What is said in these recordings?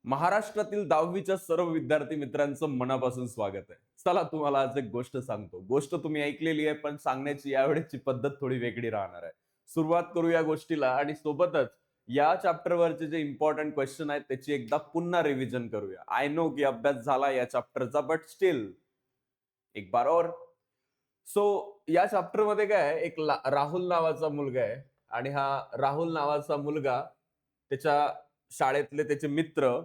महाराष्ट्रातील 10वीच्या सर्व विद्यार्थी मित्रांचं मनापासून स्वागत आहे. चला तुम्हाला आज एक गोष्ट सांगतो. गोष्ट तुम्ही ऐकलेली आहे, पण सांगण्याची यावेळेची पद्धत थोडी वेगळी राहणार आहे. सुरुवात करू या गोष्टीला आणि सोबतच या चॅप्टरवरचे जे इम्पॉर्टंट क्वेश्चन आहेत त्याची एकदा पुन्हा रिव्हिजन करूया. आय नो की अभ्यास झाला या चॅप्टरचा, बट स्टील एक बार और. सो या चॅप्टरमध्ये काय आहे, एक राहुल नावाचा मुलगा आहे आणि हा राहुल नावाचा मुलगा त्याच्या शाळेतले त्याचे मित्र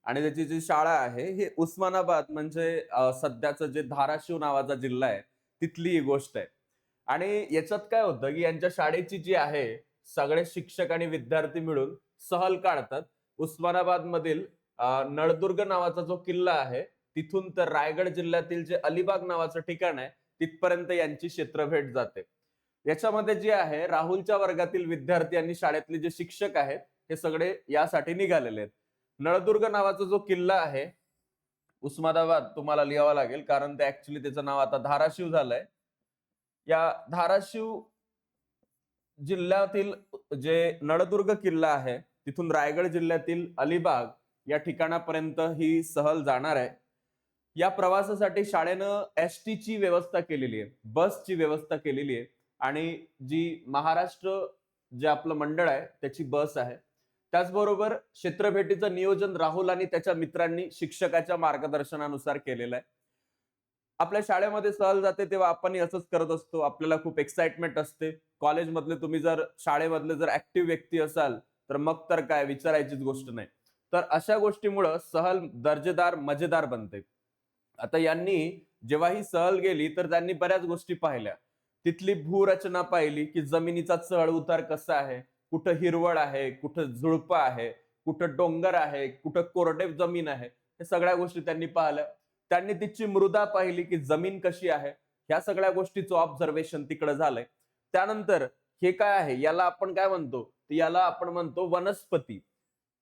आणि त्याची जी शाळा आहे हे उस्मानाबाद म्हणजे सध्याचं जे धाराशिव नावाचा जिल्हा आहे तिथली ही गोष्ट आहे. आणि याच्यात काय होतं की यांच्या शाळेची जी आहे सगळे शिक्षक आणि विद्यार्थी मिळून सहल काढतात. उस्मानाबाद मधील नळदुर्ग नावाचा जो किल्ला आहे तिथून तर रायगड जिल्ह्यातील जे अलिबाग नावाचं ठिकाण आहे तिथपर्यंत यांची क्षेत्रभेट जाते. याच्यामध्ये जे आहे राहुलच्या वर्गातील विद्यार्थी आणि शाळेतले जे शिक्षक आहेत हे सगळे यासाठी निघालेले आहेत. नळदुर्ग नावाचा जो किल्ला आहे उस्मानाबाद तुम्हाला लिहावा लागेल कारण ते ऍक्च्युली त्याचं नाव आता धाराशिव झालंय. या धाराशिव जिल्ह्यातील जे नळदुर्ग किल्ला आहे तिथून रायगड जिल्ह्यातील अलिबाग या ठिकाणापर्यंत ही सहल जाणार आहे. या प्रवासासाठी शाळेनं एसटी ची व्यवस्था केलेली आहे, बसची व्यवस्था केलेली आहे आणि जी महाराष्ट्र जे आपलं मंडळ आहे त्याची बस आहे. त्याचबरोबर क्षेत्रभेटीचं नियोजन राहुल आणि त्याच्या मित्रांनी शिक्षकाच्या मार्गदर्शनानुसार केलेलं आहे. आपल्या शाळेमध्ये सहल जाते तेव्हा आपण असंच करत असतो. आपल्याला खूप एक्साइटमेंट असते. कॉलेजमधले तुम्ही जर शाळेमधले जर ऍक्टिव्ह व्यक्ती असाल तर मग तर काय विचारायचीच गोष्ट नाही. तर अशा गोष्टीमुळं सहल दर्जेदार मजेदार बनते. आता यांनी जेव्हा ही सहल गेली तर त्यांनी बऱ्याच गोष्टी पाहिल्या. तिथली भूरचना पाहिली की जमिनीचा चढ उतार कसा आहे, कुठं हिरवळ आहे, कुठं झुडपं आहे, कुठं डोंगर आहे, कुठं कोरडे जमीन आहे, हे सगळ्या गोष्टी त्यांनी पाहिल्या. त्यांनी तिची मृदा पाहिली की जमीन कशी आहे, ह्या सगळ्या गोष्टीचं ऑब्झर्वेशन तिकडे झालंय. त्यानंतर हे काय आहे याला आपण काय म्हणतो, याला आपण म्हणतो वनस्पती.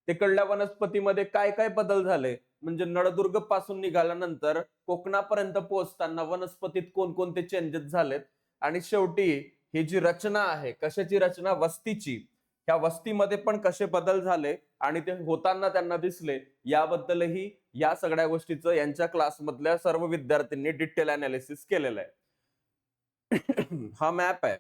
तिकडल्या वनस्पतीमध्ये काय काय बदल झाले म्हणजे नळदुर्ग पासून निघाल्यानंतर कोकणापर्यंत पोहोचताना वनस्पतीत कोणकोणते चेंजेस झालेत आणि शेवटी ही जी रचना आहे कशाची रचना वस्तीची, ह्या वस्तीमध्ये पण कसे बदल झाले आणि ते होताना त्यांना दिसले याबद्दलही या सगळ्या गोष्टीचं यांच्या क्लासमधल्या सर्व विद्यार्थ्यांनी डिटेल अनालिसिस केलेलं आहे. हा मॅप आहे.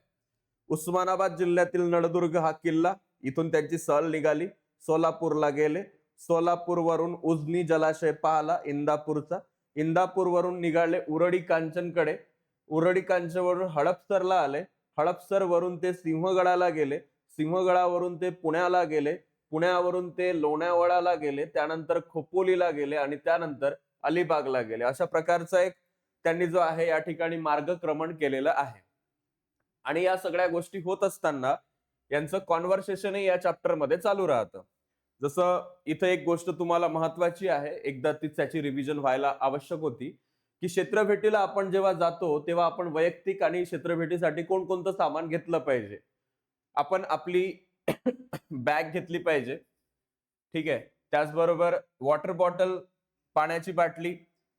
उस्मानाबाद जिल्ह्यातील नळदुर्ग हा किल्ला, इथून त्यांची सहल निघाली. सोलापूरला गेले. सोलापूरवरून उजनी जलाशय पाहला इंदापूरचा. इंदापूरवरून निघाले उरडी कांचनकडे. उरडी कांचनवरून हडपसरला आले. हडपसर वरून ते सिंहगडाला गेले. सिंहगडावरून ते पुण्याला गेले. पुण्यावरून ते लोणावळ्याला गेले. त्यानंतर खोपोलीला गेले आणि त्यानंतर अलिबागला गेले. अशा प्रकारचा एक त्यांनी जो आहे या ठिकाणी मार्गक्रमण केलेलं आहे. आणि या सगळ्या गोष्टी होत असताना यांचं कॉन्व्हर्सेशनही या चॅप्टर मध्ये चालू राहतं. जसं इथं एक गोष्ट तुम्हाला महत्वाची आहे, एकदा त्याची रिव्हिजन व्हायला आवश्यक होती की क्षेत्रभेटीला आपण जेव्हा जातो तेव्हा आपण वैयक्तिक आणि क्षेत्रभेटीसाठी कोणकोणतं सामान घेतलं पाहिजे. आपण आपली बॅग घेतली पाहिजे, ठीक आहे. त्याचबरोबर वॉटर बॉटल, पाण्याची बाटली.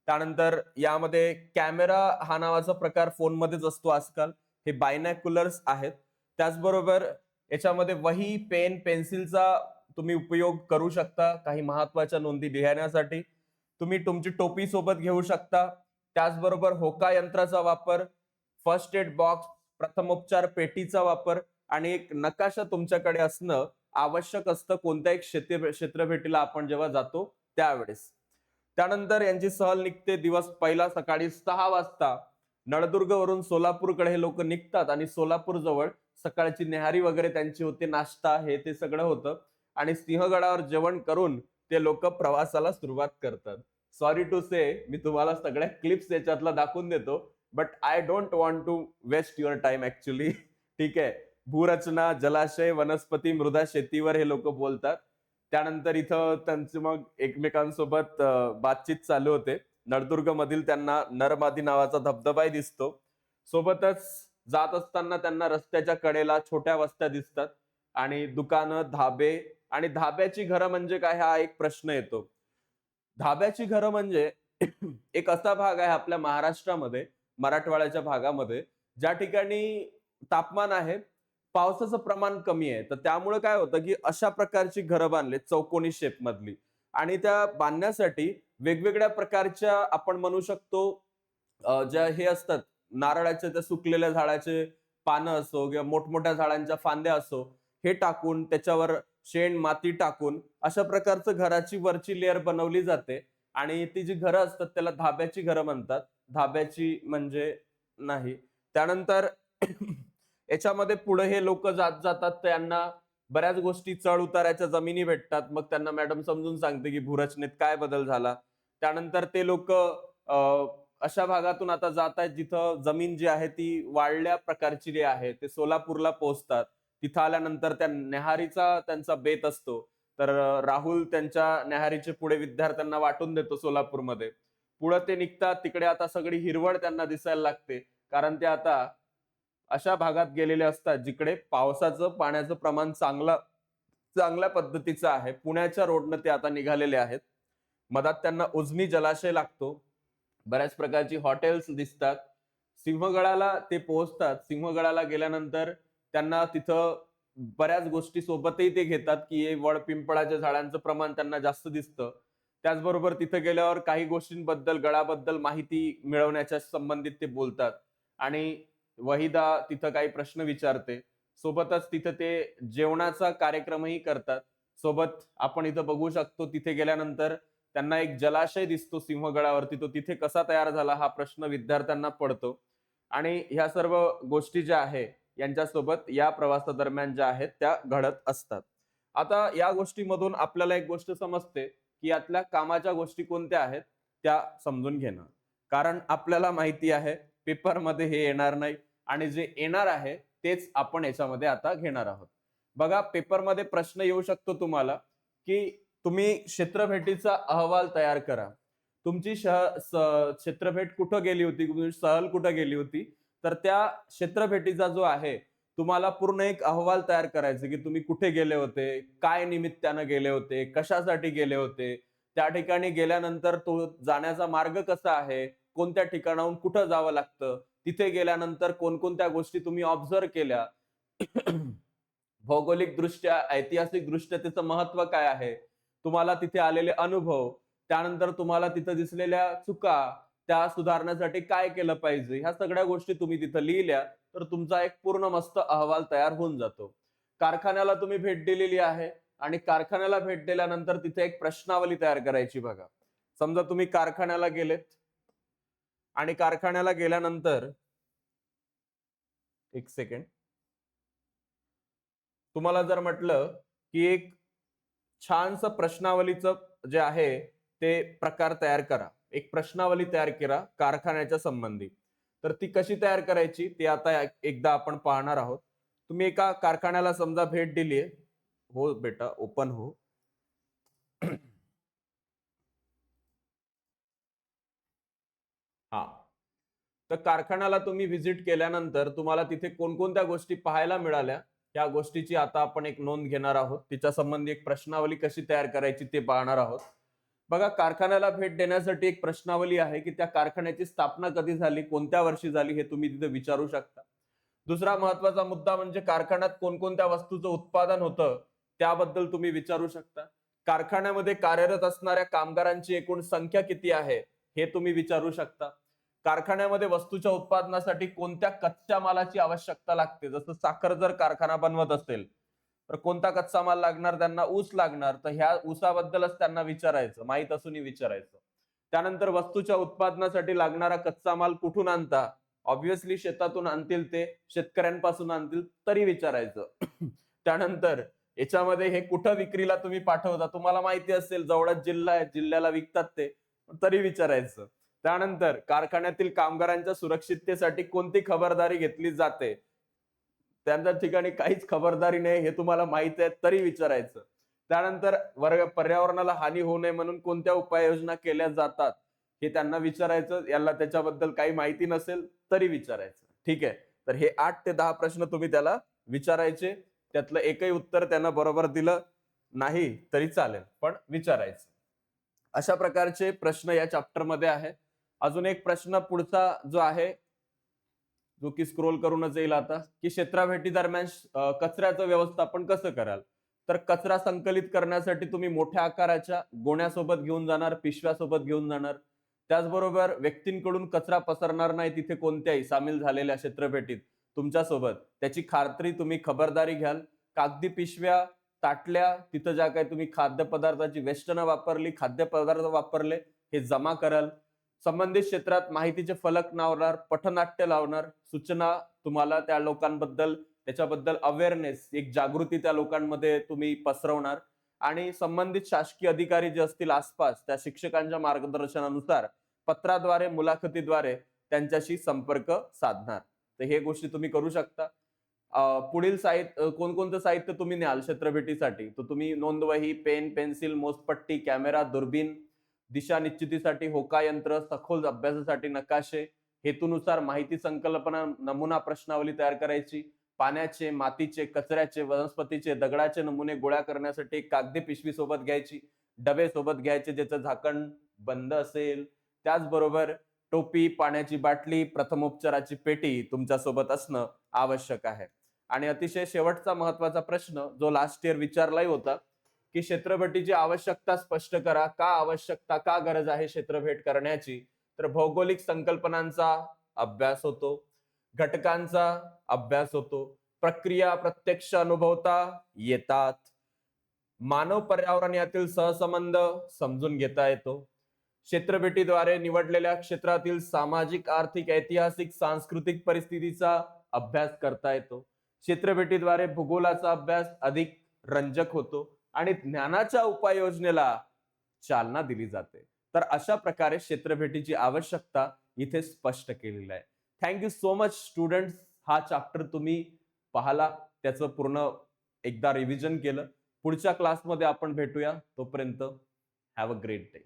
त्यानंतर यामध्ये कॅमेरा हा नावाचा प्रकार फोनमध्येच असतो आजकाल, हे बायनॅक्युलर्स आहेत. त्याचबरोबर याच्यामध्ये वही, पेन, पेन्सिलचा तुम्ही उपयोग करू शकता काही महत्वाच्या नोंदी लिहिण्यासाठी. तुम्ही तुमची टोपी सोबत घेऊ शकता. त्याचबरोबर होका यंत्राचा वापर, फर्स्ट एड बॉक्स, प्रथमोपचार पेटीचा वापर आणि एक नकाशा तुमच्याकडे असणं आवश्यक असतं कोणत्याही क्षेत्रभेटीला आपण जेव्हा जातो त्यावेळेस. त्यानंतर यांची सहल निघते. दिवस पहिला सकाळी 6 वाजता नळदुर्ग वरून सोलापूरकडे हे लोक निघतात आणि सोलापूर जवळ सकाळची न्याहारी वगैरे त्यांची होते, नाश्ता हे ते सगळं होतं आणि सिंहगडावर जेवण करून ते लोक प्रवासाला सुरुवात करतात. सॉरी टू से, मी तुम्हाला सगळ्या क्लिप्स याच्यातला दाखवून देतो, but I don't want to waste your time actually. ठीक आहे. भूरचना, जलाशय, वनस्पती, मृदा, शेतीवर हे लोक बोलतात. त्यानंतर इथं त्यांचे मग एकमेकांसोबत बातचीत चालू होते. नळदुर्ग मधील त्यांना नरमादी नावाचा धबधबाही दिसतो. सोबतच जात असताना त्यांना रस्त्याच्या कडेला छोट्या वस्त्या दिसतात आणि दुकानं, धाबे. आणि धाब्याची घरं म्हणजे काय हा एक प्रश्न येतो. धाब्याची घरं म्हणजे एक असा भाग आहे आपल्या महाराष्ट्रामध्ये, मराठवाड्याच्या भागामध्ये ज्या ठिकाणी तापमान आहे, पावसाचं प्रमाण कमी आहे. तर त्यामुळे काय होतं की अशा प्रकारची घरं बांधली चौकोनी शेप मधली आणि त्या बांधण्यासाठी वेगवेगळ्या प्रकारच्या आपण म्हणू शकतो ज्या हे असतात नारळाच्या त्या सुकलेल्या झाडाचे पानं असो किंवा मोठमोठ्या झाडांच्या फांद्या असो, हे टाकून त्याच्यावर शेण माती टाकून अशा प्रकारचं घराची वरची लेअर बनवली जाते. आणि ती जी घरं असतात त्याला धाब्याची घरं म्हणतात. धाब्याची म्हणजे नाही. त्यानंतर याच्यामध्ये पुढे हे लोक जात जातात, त्यांना बऱ्याच गोष्टी चढ उताराच्या जमिनी भेटतात. मग त्यांना मॅडम समजून सांगते की भूरचनेत काय बदल झाला. त्यानंतर ते लोक अशा भागातून आता जात आहेत जिथं जमीन जी आहे ती वाळल्या प्रकारची जी आहे. ते सोलापूरला पोहोचतात. तिथं आल्यानंतर त्या न्याहारीचा त्यांचा बेत असतो. तर राहुल त्यांच्या न्याहारीचे पुढे विद्यार्थ्यांना वाटून देतो सोलापूरमध्ये. पुढे ते निघतात. तिकडे आता सगळी हिरवळ त्यांना दिसायला लागते. कारण ते आता अशा भागात गेलेले असतात जिकडे पावसाचं पाण्याचं प्रमाण चांगल्या पद्धतीचं आहे. पुण्याच्या रोडनं ते आता निघालेले आहेत. मधात त्यांना उजनी जलाशय लागतो. बऱ्याच प्रकारची हॉटेल्स दिसतात. सिंहगडाला ते पोहोचतात. सिंहगडाला गेल्यानंतर त्यांना तिथं बऱ्याच गोष्टी सोबतही ते घेतात, की हे वड पिंपळाच्या झाडांचं प्रमाण त्यांना जास्त दिसतं. त्याचबरोबर तिथं गेल्यावर काही गोष्टींबद्दल, गडाबद्दल माहिती मिळवण्याच्या संबंधित ते बोलतात. आणि वहिदा तिथं काही प्रश्न विचारते. सोबतच तिथं ते जेवणाचा कार्यक्रमही करतात. सोबत आपण इथं बघू शकतो तिथे गेल्यानंतर त्यांना एक जलाशय दिसतो सिंहगडावरती. तो तिथे कसा तयार झाला हा प्रश्न विद्यार्थ्यांना पडतो. आणि ह्या सर्व गोष्टी ज्या आहे यांच्यासोबत या प्रवासादरम्यान ज्या आहेत त्या घडत असतात. आता या गोष्टीमधून आपल्याला एक गोष्ट समजते, की यातल्या कामाच्या गोष्टी कोणत्या आहेत त्या समजून घेणं. कारण आपल्याला माहिती आहे पेपरमध्ये हे येणार नाही आणि जे येणार आहे तेच आपण याच्यामध्ये आता घेणार आहोत. बघा पेपरमध्ये प्रश्न येऊ शकतो तुम्हाला, की तुम्ही क्षेत्रफेटीचा अहवाल तयार करा. तुमची क्षेत्रफेट कुठं गेली होती, तुमची सहल कुठं गेली होती, तर त्या क्षेत्रफेटीचा जो आहे तुम्हाला पूर्ण एक अहवाल तयार करायचा, की तुम्ही कुठे गेले होते, काय निमित्तानं गेले होते, कशासाठी गेले होते, त्या ठिकाणी गेल्यानंतर तो जाण्याचा मार्ग कसा आहे, कोणत्या ठिकाणाहून कुठं जावं लागतं, तिथे गेल्यानंतर कोणकोणत्या गोष्टी तुम्ही ऑब्झर्व्ह केल्या. भौगोलिक दृष्ट्या, ऐतिहासिक दृष्ट्या त्याचं महत्व काय आहे, तुम्हाला तिथे आलेले अनुभव, त्यानंतर तुम्हाला तिथे दिसलेल्या चुका, त्या सुधारण्यासाठी काय केलं पाहिजे, ह्या सगळ्या गोष्टी तुम्ही तिथं लिहिल्या तर तुमचा एक पूर्ण मस्त अहवाल तयार होऊन जातो. कारखान्याला तुम्ही भेट दिलेली आहे आणि कारखान्याला भेट दिल्यानंतर तिथे एक प्रश्नावली तयार करायची बघा. समजा तुम्ही कारखान्याला गेलेत आणि कारखान्याला गेल्यानंतर एक सेकंड, तुम्हाला जर म्हटलं की एक छानसं प्रश्नावलीचं जे आहे ते प्रकार तयार करा. एक प्रश्नावली तयार करा कारखान्याच्या संबंधी. तर ती कशी तयार करायची ते आता एकदा आपण पाहणार आहोत. तुम्ही एका कारखान्याला समजा भेट दिली आहे. हो बेटा, ओपन हो. हा. तर कारखान्याला तुम्ही व्हिजिट केल्यानंतर तुम्हाला तिथे कोणकोणत्या गोष्टी पाहायला मिळाल्या, त्या गोष्टीची आता आपण एक नोंद घेणार आहोत. तिच्या संबंधी एक प्रश्नावली कशी तयार करायची ते पाहणार आहोत. बघा कारखान्याला भेट देण्यासाठी एक प्रश्नावली आहे, की त्या कारखान्याची स्थापना कधी झाली, कोणत्या वर्षी झाली हे तुम्ही तिथे विचारू शकता. दुसरा महत्वाचा मुद्दा म्हणजे कारखान्यात कोणकोणत्या वस्तूचं उत्पादन होतं त्याबद्दल तुम्ही विचारू शकता. कारखान्यामध्ये कार्यरत असणाऱ्या कामगारांची एकूण संख्या किती आहे हे तुम्ही विचारू शकता. कारखान्यामध्ये वस्तूच्या उत्पादनासाठी कोणत्या कच्च्या मालाची आवश्यकता लागते, जसं साखर जर कारखाना बनवत असेल तर कोणता कच्चा माल लागणार, त्यांना ऊस लागणार, तर ह्या ऊसाबद्दलच त्यांना विचारायचं, माहित असूनही विचारायचं. त्यानंतर वस्तूच्या उत्पादनासाठी लागणारा कच्चा माल कुठून आणता, ऑब्व्हियसली शेतातून आणतील, ते शेतकऱ्यांपासून आणतील तरी विचारायचं. त्यानंतर याच्यामध्ये हे कुठं विक्रीला तुम्ही पाठवता, तुम्हाला माहिती असेल जवळच जिल्हा आहे, जिल्ह्याला विकतात ते, तरी विचारायचं. त्यानंतर कारखान्यातील कामगारांच्या सुरक्षिततेसाठी कोणती खबरदारी घेतली जाते, त्यांच्या ठिकाणी काहीच खबरदारी नाही हे तुम्हाला माहिती आहे तरी विचारायचं. त्यानंतर पर्यावरणाला हानी होऊ नये म्हणून कोणत्या उपाययोजना केल्या जातात हे त्यांना विचारायचं. याला त्याच्याबद्दल काही माहिती नसेल तरी विचारायचं. ठीक आहे. तर हे 8 ते 10 प्रश्न तुम्ही त्याला विचारायचे. त्यातलं एकही उत्तर त्यानं बरोबर दिलं नाही तरी चालेल, पण विचारायचं. अशा प्रकारचे प्रश्न या चॅप्टर मध्ये आहे. अजून एक प्रश्न पुढचा जो आहे, जो की स्क्रोल करूनच येईल आता, की क्षेत्रफेटी दरम्यान कचऱ्याचं व्यवस्थापन कसं कराल. तर कचरा संकलित करण्यासाठी तुम्ही मोठ्या आकाराच्या गोण्यासोबत घेऊन जाणार, पिशव्यासोबत घेऊन जाणार. त्याचबरोबर व्यक्तींकडून कचरा पसरणार नाही तिथे कोणत्याही सामील झालेल्या क्षेत्रपेटीत तुमच्यासोबत, त्याची खात्री तुम्ही खबरदारी घ्याल. कागदी पिशव्या, ताटल्या, तिथं ज्या काही तुम्ही खाद्यपदार्थाची वेस्ट न वापरली, खाद्यपदार्थ वापरले, हे जमा कराल. संबंधित क्षेत्रात माहितीचे फलक लावणार, पथनाट्य लावणार, सूचना तुम्हाला त्या लोकांबद्दल, त्याच्याबद्दल अवेअरनेस, एक जागृती त्या लोकांमध्ये तुम्ही पसरवणार आणि संबंधित शासकीय अधिकारी जे असतील आसपास, त्या शिक्षकांच्या मार्गदर्शनानुसार पत्राद्वारे, मुलाखतीद्वारे त्यांच्याशी संपर्क साधणार. तर हे गोष्टी तुम्ही करू शकता. पुढील साहित्य, कोणकोणतं साहित्य तुम्ही न्याल क्षेत्रभेटीसाठी, तर तुम्ही नोंदवही, पेन, पेन्सिल, मोजपट्टी, कॅमेरा, दुर्बीण, दिशा निश्चितीसाठी होका यंत्र, सखोल अभ्यासासाठी नकाशे, हेतूनुसार माहिती संकल्पना, नमुना प्रश्नावली तयार करायची, पाण्याचे, मातीचे, कचऱ्याचे, वनस्पतीचे, दगडाचे नमुने गोळा करण्यासाठी एक कागदी पिशवी सोबत घ्यायची, डबे सोबत घ्यायचे ज्याचं झाकण बंद असेल. त्याचबरोबर टोपी, पाण्याची बाटली, प्रथमोपचाराची पेटी तुमच्या सोबत असणं आवश्यक आहे. आणि अतिशय शेवटचा महत्वाचा प्रश्न जो लास्ट इयर विचारलाही होता, की क्षेत्रभेटीची आवश्यकता स्पष्ट करा. का आवश्यकता, का गरज आहे क्षेत्रभेट करण्याची? तर भौगोलिक संकल्पनांचा अभ्यास होतो, घटकांचा अभ्यास होतो, प्रक्रिया प्रत्यक्ष अनुभवता येतात, मानव पर्यावरण यातील सहसंबंध समजून घेता येतो, क्षेत्रभेटीद्वारे निवडलेल्या क्षेत्रातील सामाजिक, आर्थिक, ऐतिहासिक, सांस्कृतिक परिस्थितीचा अभ्यास करता येतो, क्षेत्रभेटीद्वारे भूगोलाचा अभ्यास अधिक रंजक होतो आणि ज्ञानाच्या उपाययोजनेला चालना दिली जाते. तर अशा प्रकारे क्षेत्रभेटीची आवश्यकता इथे स्पष्ट केलेली आहे. Thank you so much students. हा चॅप्टर तुम्ही पाहला, त्याचं पूर्ण एकदा रिव्हिजन केलं. पुढच्या क्लासमध्ये आपण भेटूया. तोपर्यंत हॅव अ ग्रेट डे.